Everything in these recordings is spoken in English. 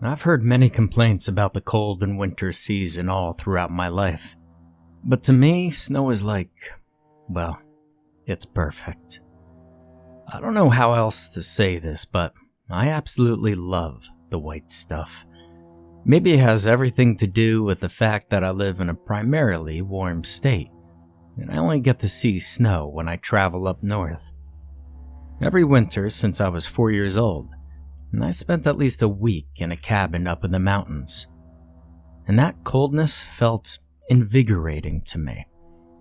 I've heard many complaints about the cold and winter season all throughout my life. But to me, snow is like, well, it's perfect. I don't know how else to say this, but I absolutely love the white stuff. Maybe it has everything to do with the fact that I live in a primarily warm state, and I only get to see snow when I travel up north. Every winter since I was 4 years old, and I spent at least a week in a cabin up in the mountains. And that coldness felt invigorating to me.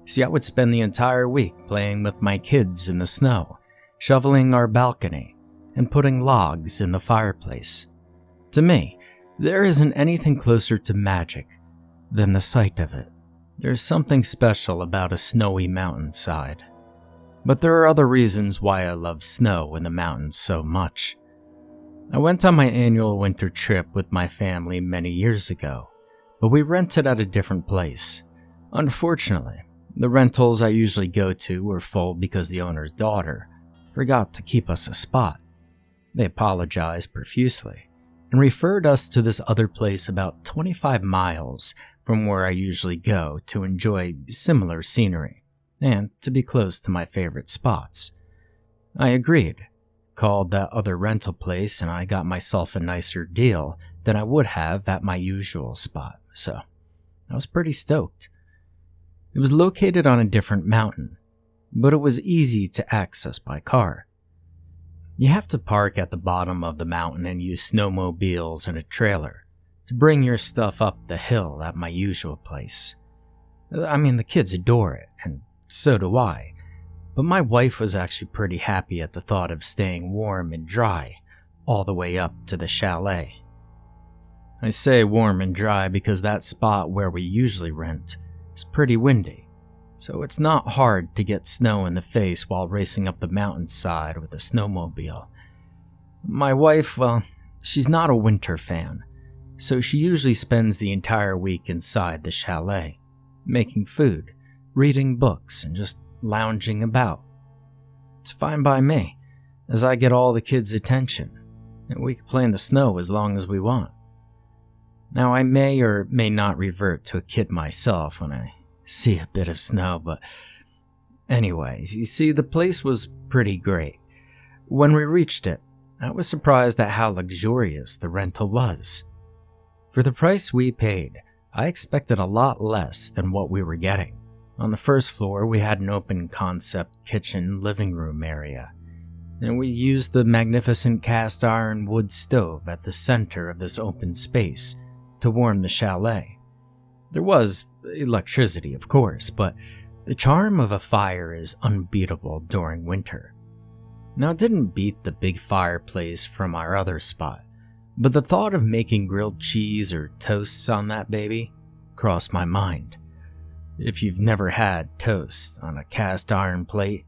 See, I would spend the entire week playing with my kids in the snow, shoveling our balcony, and putting logs in the fireplace. To me, there isn't anything closer to magic than the sight of it. There's something special about a snowy mountainside. But there are other reasons why I love snow in the mountains so much. I went on my annual winter trip with my family many years ago, but we rented at a different place. Unfortunately, the rentals I usually go to were full because the owner's daughter forgot to keep us a spot. They apologized profusely and referred us to this other place about 25 miles from where I usually go to enjoy similar scenery and to be close to my favorite spots. I agreed, called that other rental place, and I got myself a nicer deal than I would have at my usual spot, so I was pretty stoked. It was located on a different mountain, but it was easy to access by car. You have to park at the bottom of the mountain and use snowmobiles and a trailer to bring your stuff up the hill at my usual place. I mean, the kids adore it, and so do I, but my wife was actually pretty happy at the thought of staying warm and dry all the way up to the chalet. I say warm and dry because that spot where we usually rent is pretty windy, so it's not hard to get snow in the face while racing up the mountainside with a snowmobile. My wife, well, she's not a winter fan, so she usually spends the entire week inside the chalet, making food, reading books, and just lounging about. It's fine by me, as I get all the kids' attention, and we can play in the snow as long as we want. Now, I may or may not revert to a kid myself when I see a bit of snow, but anyways, you see, the place was pretty great. When we reached it, I was surprised at how luxurious the rental was. For the price we paid, I expected a lot less than what we were getting. On the first floor, we had an open concept kitchen living room area, and we used the magnificent cast iron wood stove at the center of this open space to warm the chalet. There was electricity, of course, but the charm of a fire is unbeatable during winter. Now, it didn't beat the big fireplace from our other spot, but the thought of making grilled cheese or toasts on that baby crossed my mind. If you've never had toast on a cast iron plate,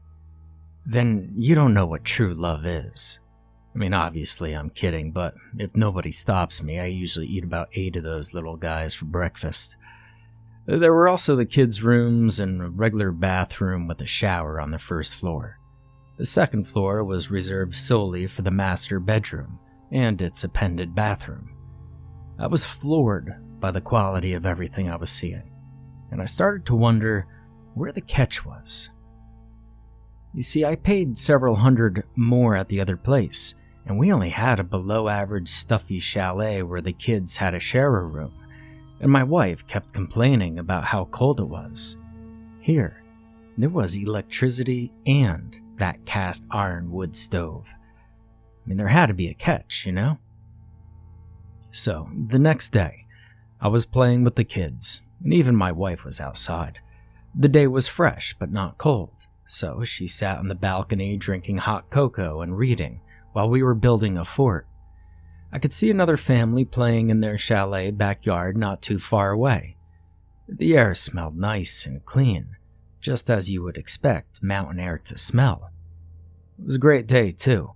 then you don't know what true love is. I mean, obviously I'm kidding, but if nobody stops me, I usually eat about 8 of those little guys for breakfast. There were also the kids' rooms and a regular bathroom with a shower on the first floor. The second floor was reserved solely for the master bedroom and its appended bathroom. I was floored by the quality of everything I was seeing, and I started to wonder where the catch was. You see, I paid several hundred more at the other place, and we only had a below-average stuffy chalet where the kids had a sharer room, and my wife kept complaining about how cold it was. Here, there was electricity and that cast iron wood stove. I mean, there had to be a catch, you know? So, the next day, I was playing with the kids, and even my wife was outside. The day was fresh, but not cold, so she sat on the balcony drinking hot cocoa and reading while we were building a fort. I could see another family playing in their chalet backyard not too far away. The air smelled nice and clean, just as you would expect mountain air to smell. It was a great day, too.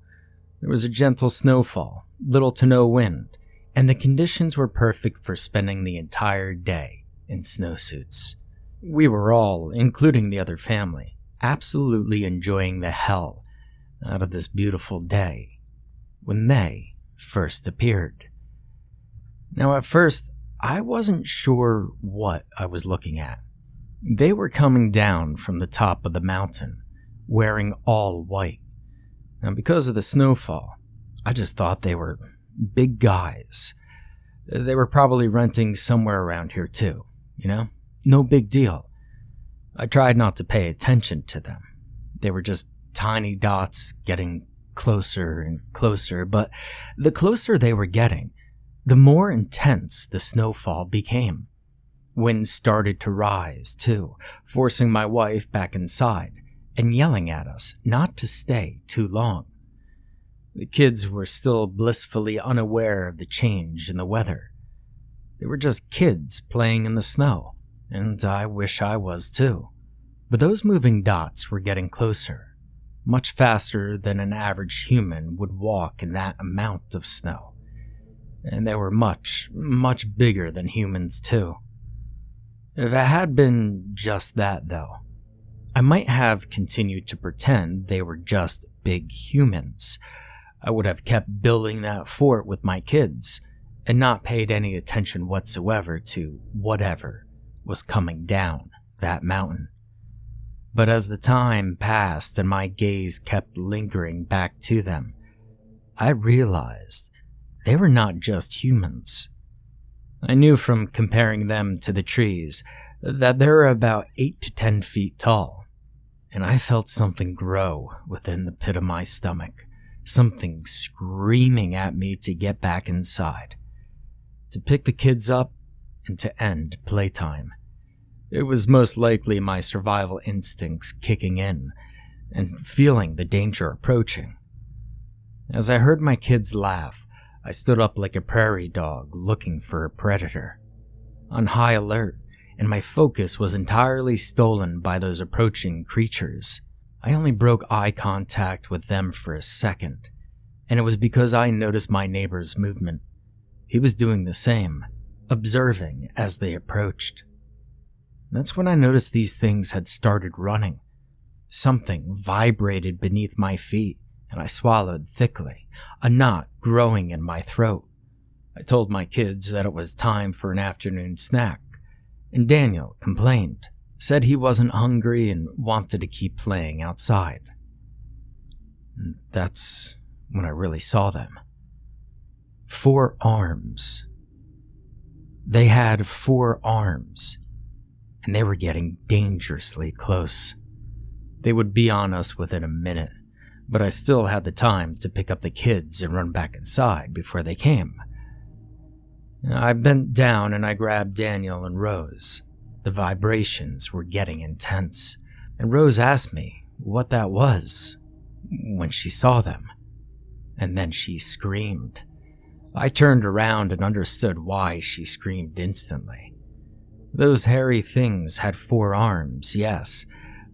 There was a gentle snowfall, little to no wind, and the conditions were perfect for spending the entire day in snowsuits. We were all, including the other family, absolutely enjoying the hell out of this beautiful day when they first appeared. Now, at first, I wasn't sure what I was looking at. They were coming down from the top of the mountain, wearing all white. Now, because of the snowfall, I just thought they were big guys. They were probably renting somewhere around here too, No big deal. I tried not to pay attention to them. They were just tiny dots getting closer and closer, but the closer they were getting, the more intense the snowfall became. Winds started to rise, too, forcing my wife back inside and yelling at us not to stay too long. The kids were still blissfully unaware of the change in the weather. They were just kids playing in the snow, and I wish I was too. But those moving dots were getting closer, much faster than an average human would walk in that amount of snow. And they were much, much bigger than humans too. If it had been just that, though, I might have continued to pretend they were just big humans. I would have kept building that fort with my kids and not paid any attention whatsoever to whatever was coming down that mountain. But as the time passed and my gaze kept lingering back to them, I realized they were not just humans. I knew from comparing them to the trees that they were about 8 to 10 feet tall, and I felt something grow within the pit of my stomach, something screaming at me to get back inside, to pick the kids up and to end playtime. It was most likely my survival instincts kicking in and feeling the danger approaching. As I heard my kids laugh, I stood up like a prairie dog looking for a predator, on high alert, and my focus was entirely stolen by those approaching creatures. I only broke eye contact with them for a second, and it was because I noticed my neighbor's movement. He was doing the same, observing as they approached. That's when I noticed these things had started running. Something vibrated beneath my feet, and I swallowed thickly, a knot growing in my throat. I told my kids that it was time for an afternoon snack, and Daniel complained, said he wasn't hungry and wanted to keep playing outside. And that's when I really saw them. 4 arms. They had 4 arms, and they were getting dangerously close. They would be on us within a minute, but I still had the time to pick up the kids and run back inside before they came. I bent down and I grabbed Daniel and Rose. The vibrations were getting intense, and Rose asked me what that was when she saw them. And then she screamed. I turned around and understood why she screamed instantly. Those hairy things had 4 arms, yes,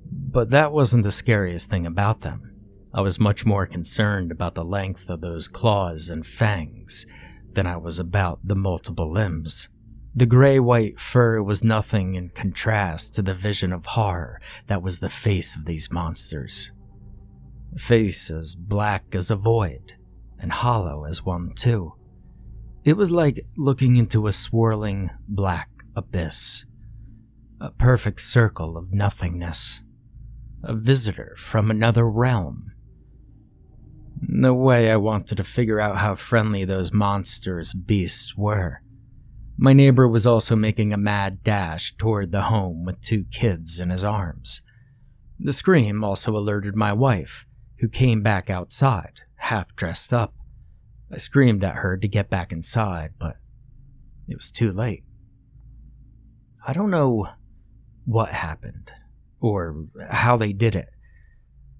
but that wasn't the scariest thing about them. I was much more concerned about the length of those claws and fangs than I was about the multiple limbs. The gray-white fur was nothing in contrast to the vision of horror that was the face of these monsters. A face as black as a void, and hollow as one too. It was like looking into a swirling black abyss, a perfect circle of nothingness, a visitor from another realm. No way I wanted to figure out how friendly those monstrous beasts were. My neighbor was also making a mad dash toward the home with 2 kids in his arms. The scream also alerted my wife, who came back outside, half dressed up. I screamed at her to get back inside, but it was too late. I don't know what happened, or how they did it,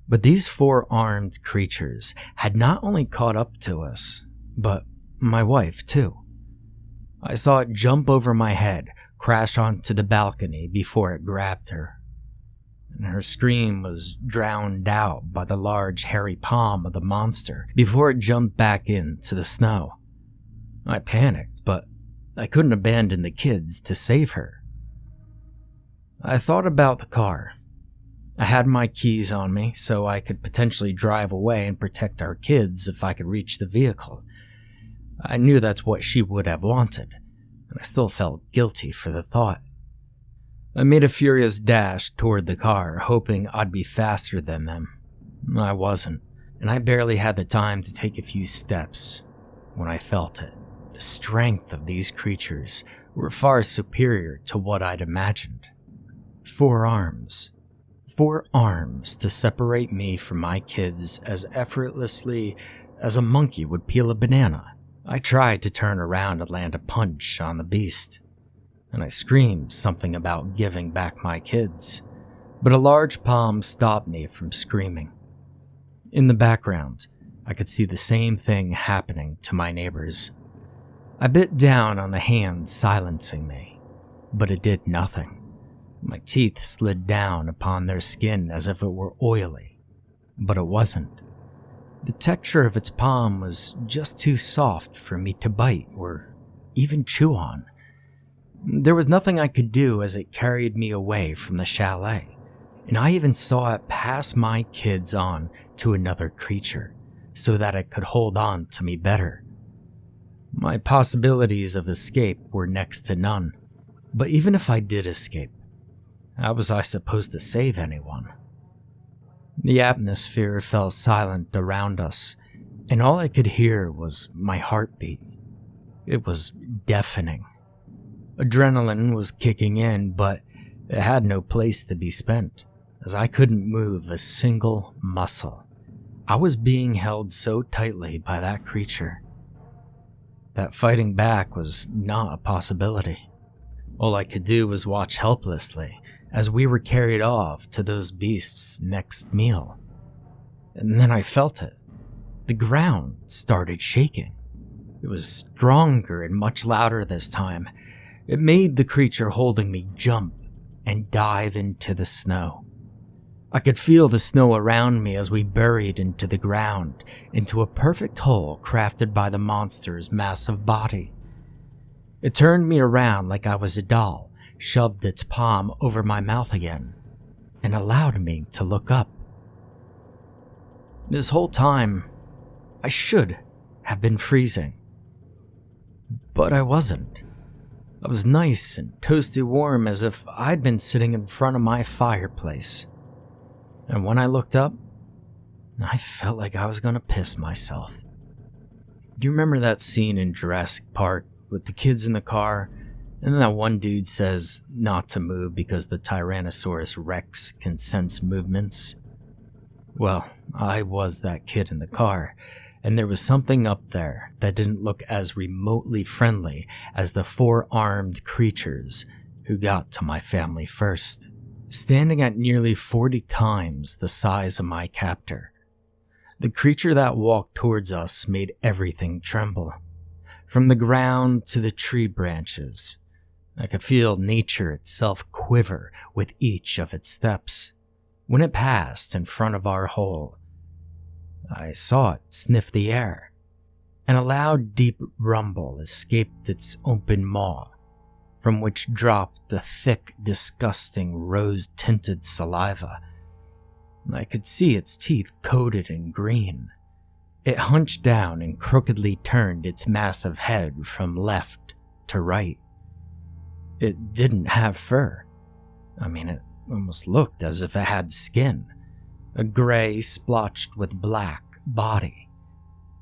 but these 4 armed creatures had not only caught up to us, but my wife too. I saw it jump over my head, crash onto the balcony before it grabbed her. And her scream was drowned out by the large hairy palm of the monster before it jumped back into the snow. I panicked, but I couldn't abandon the kids to save her. I thought about the car. I had my keys on me, so I could potentially drive away and protect our kids if I could reach the vehicle. I knew that's what she would have wanted, and I still felt guilty for the thought. I made a furious dash toward the car, hoping I'd be faster than them. I wasn't, and I barely had the time to take a few steps when I felt it. The strength of these creatures were far superior to what I'd imagined. 4 arms. 4 arms to separate me from my kids as effortlessly as a monkey would peel a banana. I tried to turn around and land a punch on the beast, and I screamed something about giving back my kids, but a large palm stopped me from screaming. In the background, I could see the same thing happening to my neighbors. I bit down on the hand silencing me, but it did nothing. My teeth slid down upon their skin as if it were oily, but it wasn't. The texture of its palm was just too soft for me to bite or even chew on. There was nothing I could do as it carried me away from the chalet, and I even saw it pass my kids on to another creature so that it could hold on to me better. My possibilities of escape were next to none, but even if I did escape, how was I supposed to save anyone? The atmosphere fell silent around us, and all I could hear was my heartbeat. It was deafening. Adrenaline was kicking in, but it had no place to be spent, as I couldn't move a single muscle. I was being held so tightly by that creature that fighting back was not a possibility. All I could do was watch helplessly as we were carried off to those beasts' next meal. And then I felt it. The ground started shaking. It was stronger and much louder this time. It made the creature holding me jump and dive into the snow. I could feel the snow around me as we buried into the ground, into a perfect hole crafted by the monster's massive body. It turned me around like I was a doll, shoved its palm over my mouth again, and allowed me to look up. This whole time, I should have been freezing. But I wasn't. I was nice and toasty warm as if I'd been sitting in front of my fireplace. And when I looked up, I felt like I was going to piss myself. Do you remember that scene in Jurassic Park with the kids in the car, and then that one dude says not to move because the Tyrannosaurus Rex can sense movements? Well, I was that kid in the car, and there was something up there that didn't look as remotely friendly as the 4-armed creatures who got to my family first. Standing at nearly 40 times the size of my captor, the creature that walked towards us made everything tremble. From the ground to the tree branches, I could feel nature itself quiver with each of its steps. When it passed in front of our hole, I saw it sniff the air, and a loud, deep rumble escaped its open maw, from which dropped a thick, disgusting, rose-tinted saliva. I could see its teeth coated in green. It hunched down and crookedly turned its massive head from left to right. It didn't have fur. It almost looked as if it had skin. A gray, splotched with black body.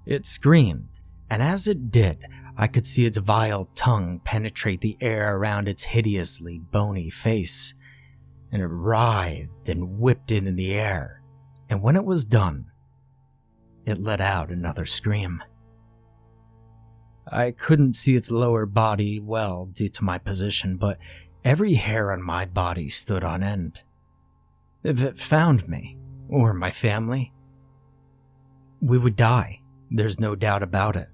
It screamed, and as it did, I could see its vile tongue penetrate the air around its hideously bony face, and it writhed and whipped it in the air, and when it was done, it let out another scream. I couldn't see its lower body well due to my position, but every hair on my body stood on end. If it found me, or my family, we would die. There's no doubt about it.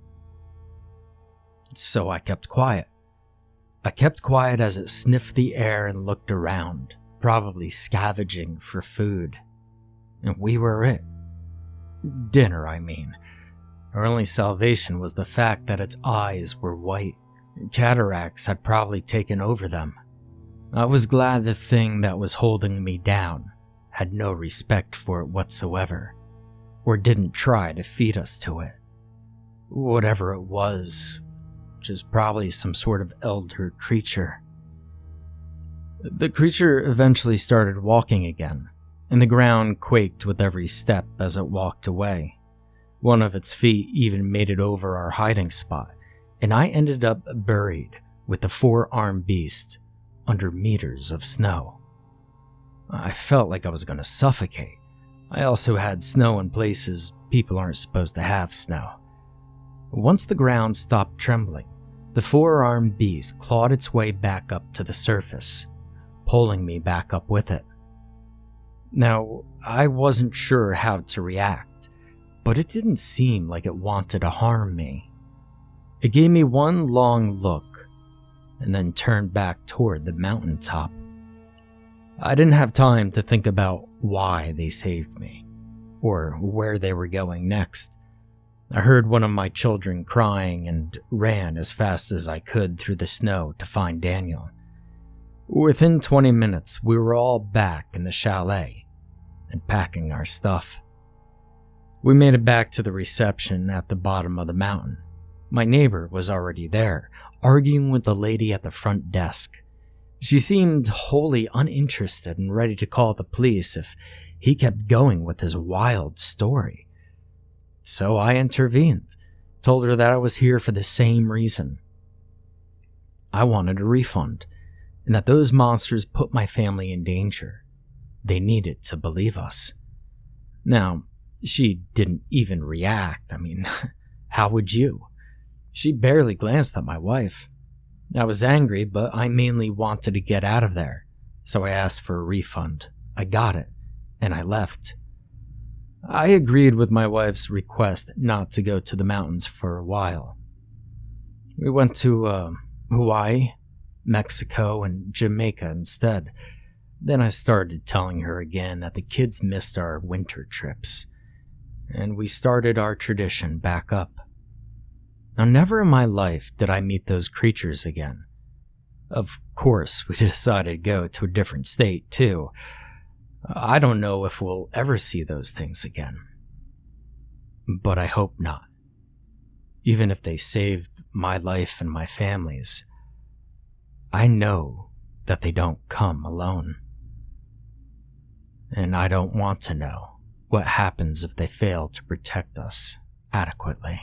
So I kept quiet. I kept quiet as it sniffed the air and looked around, probably scavenging for food. And we were it. Dinner, I mean. Our only salvation was the fact that its eyes were white. Cataracts had probably taken over them. I was glad the thing that was holding me down had no respect for it whatsoever, or didn't try to feed us to it. whatever it was, which is probably some sort of elder creature. The creature eventually started walking again, and the ground quaked with every step as it walked away. One of its feet even made it over our hiding spot, and I ended up buried with the four-armed beast under meters of snow. I felt like I was going to suffocate. I also had snow in places people aren't supposed to have snow. Once the ground stopped trembling, the four-armed beast clawed its way back up to the surface, pulling me back up with it. Now, I wasn't sure how to react, but it didn't seem like it wanted to harm me. It gave me one long look, and then turned back toward the mountaintop. I didn't have time to think about why they saved me, or where they were going next. I heard one of my children crying and ran as fast as I could through the snow to find Daniel. Within 20 minutes, we were all back in the chalet and packing our stuff. We made it back to the reception at the bottom of the mountain. My neighbor was already there, arguing with the lady at the front desk. She seemed wholly uninterested and ready to call the police if he kept going with his wild story. So I intervened, told her that I was here for the same reason. I wanted a refund, and that those monsters put my family in danger. They needed to believe us. Now, she didn't even react. I mean, how would you? She barely glanced at my wife. I was angry, but I mainly wanted to get out of there, so I asked for a refund. I got it, and I left. I agreed with my wife's request not to go to the mountains for a while. We went to Hawaii, Mexico, and Jamaica instead. Then I started telling her again that the kids missed our winter trips, and we started our tradition back up. Now, never in my life did I meet those creatures again. Of course, we decided to go to a different state, too. I don't know if we'll ever see those things again. But I hope not. Even if they saved my life and my family's, I know that they don't come alone. And I don't want to know what happens if they fail to protect us adequately.